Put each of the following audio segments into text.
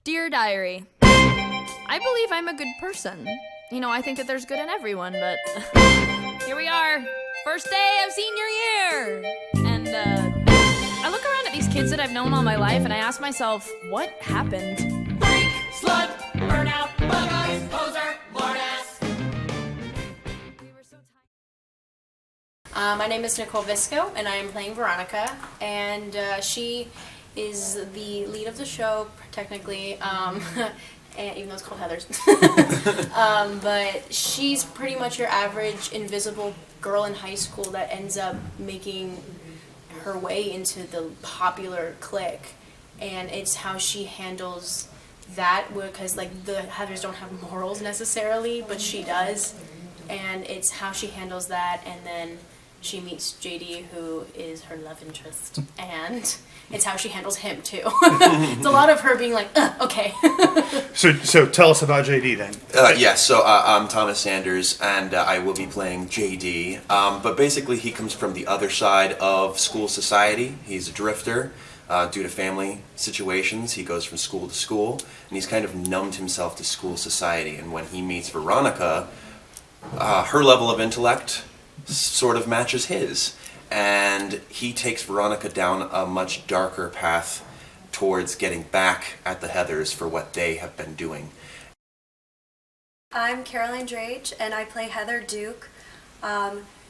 Dear Diary, I believe I'm a good person. You know, I think that there's good in everyone, but here we are. First day of senior year! And I look around at these kids that I've known all my life and I ask myself, what happened? Freak, slut, burnout, bug eyes, poser, lord-ass. My name is Nicole Visco, and I am playing Veronica, and she is the lead of the show, technically, and even though it's called Heather's. But she's pretty much your average invisible girl in high school that ends up making her way into the popular clique, and it's how she handles that, because like the Heathers don't have morals necessarily, but she does, and it's how she handles that, and then she meets JD, who is her love interest, and it's how she handles him too. It's a lot of her being like, okay. So tell us about JD then. I'm Thomas Sanders, and I will be playing JD. But basically, he comes from the other side of school society. He's a drifter. Due to family situations, he goes from school to school, and he's kind of numbed himself to school society. And when he meets Veronica, her level of intellect sort of matches his, and he takes Veronica down a much darker path towards getting back at the Heathers for what they have been doing. I'm Caroline Drage, and I play Heather Duke.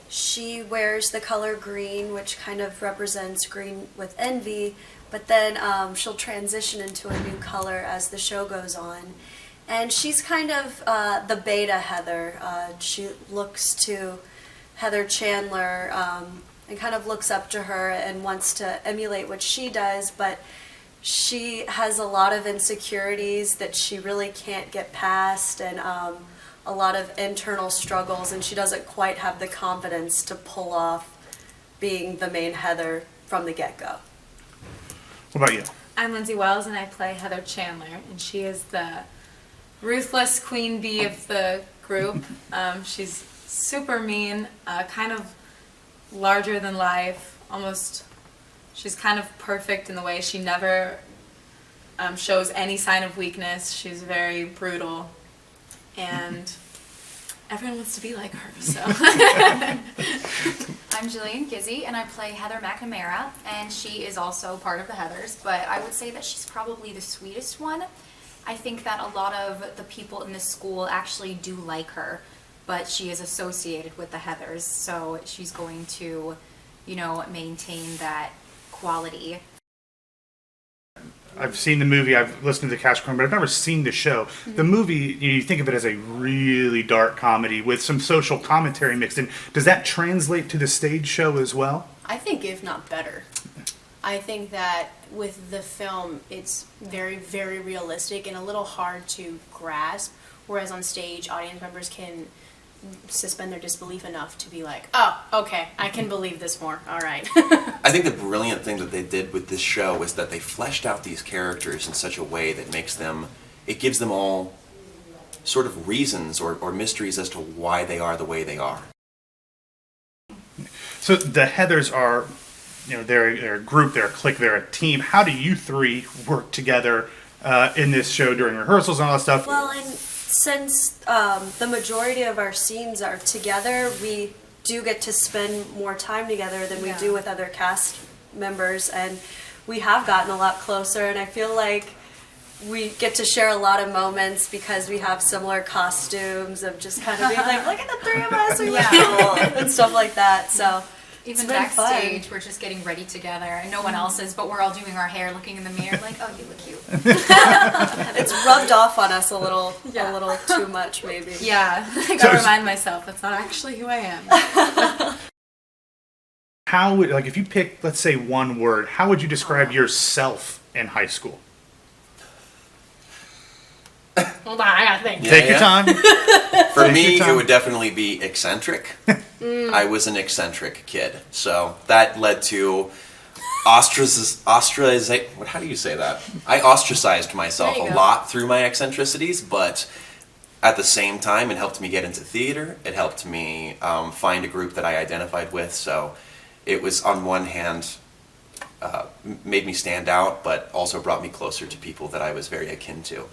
She wears the color green, which kind of represents green with envy, but then she'll transition into a new color as the show goes on. And she's kind of the beta Heather. She looks to Heather Chandler and kind of looks up to her and wants to emulate what she does, but she has a lot of insecurities that she really can't get past, and a lot of internal struggles, and she doesn't quite have the confidence to pull off being the main Heather from the get-go. What about you? I'm Lindsay Wells, and I play Heather Chandler, and she is the ruthless queen bee of the group. She's super mean, kind of larger than life, almost. She's kind of perfect in the way she never shows any sign of weakness. She's very brutal, and everyone wants to be like her, so. I'm Jillian Gizzy, and I play Heather McNamara, and she is also part of the Heathers, but I would say that she's probably the sweetest one. I think that a lot of the people in the school actually do like her, but she is associated with the Heathers, so she's going to, maintain that quality. I've seen the movie, I've listened to the cast, but I've never seen the show. Mm-hmm. The movie, you think of it as a really dark comedy with some social commentary mixed in. Does that translate to the stage show as well? I think if not better. I think that with the film, it's very, very realistic and a little hard to grasp, whereas on stage, audience members can suspend their disbelief enough to be like, oh, okay, I can believe this more, all right. I think the brilliant thing that they did with this show is that they fleshed out these characters in such a way that it gives them all sort of reasons or mysteries as to why they are the way they are. So the Heathers are, they're a group, they're a clique, they're a team. How do you three work together in this show during rehearsals and all that stuff? Well, and since the majority of our scenes are together, we do get to spend more time together than we do with other cast members, and we have gotten a lot closer, and I feel like we get to share a lot of moments because we have similar costumes of just kind of being like, look at the three of us, we look cool, and stuff like that, so. Even backstage, we're just getting ready together, and no one else is, but we're all doing our hair, looking in the mirror, like, oh, you look cute. It's rubbed off on us a little too much, maybe. Yeah, I gotta remind myself, that's not actually who I am. How would, if you pick, let's say, one word, how would you describe yourself in high school? Hold on, I gotta think. Take your time. For me, it would definitely be eccentric. I was an eccentric kid, so that led to how do you say that? I ostracized myself a lot through my eccentricities, but at the same time, it helped me get into theater. It helped me find a group that I identified with, so it was, on one hand, made me stand out, but also brought me closer to people that I was very akin to.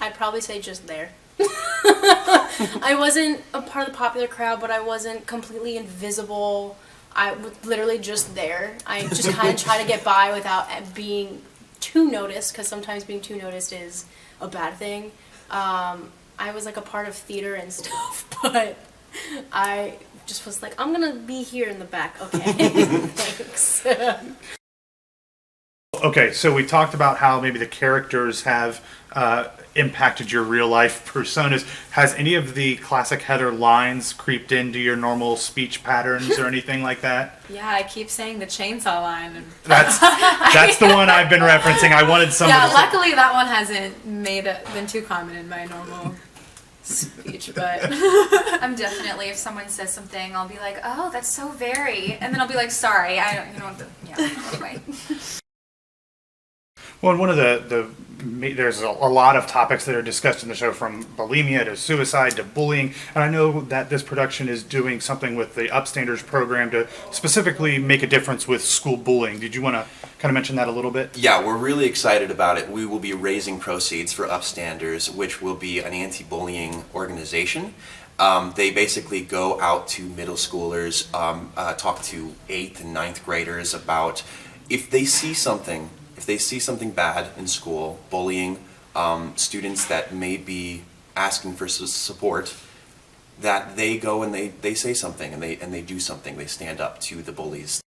I'd probably say just there. I wasn't a part of the popular crowd, but I wasn't completely invisible. I was literally just there. I just kind of try to get by without being too noticed, because sometimes being too noticed is a bad thing. I was like a part of theater and stuff, but I just was like, I'm gonna be here in the back. Okay, thanks. Okay, so we talked about how maybe the characters have impacted your real life personas. Has any of the classic Heather lines creeped into your normal speech patterns or anything like that? Yeah, I keep saying the chainsaw line. And That's the one I've been referencing. I wanted someone yeah, to luckily that one hasn't been too common in my normal speech, but I'm definitely, if someone says something, I'll be like, oh, that's so very, and then I'll be like, sorry, I don't, you know, yeah, anyway. Well, and one of there's a lot of topics that are discussed in the show, from bulimia to suicide to bullying. And I know that this production is doing something with the Upstanders program to specifically make a difference with school bullying. Did you want to kind of mention that a little bit? Yeah, we're really excited about it. We will be raising proceeds for Upstanders, which will be an anti-bullying organization. They basically go out to middle schoolers, talk to 8th and 9th graders about if they see something bad in school, bullying, students that may be asking for support, that they go and they say something and they do something. They stand up to the bullies.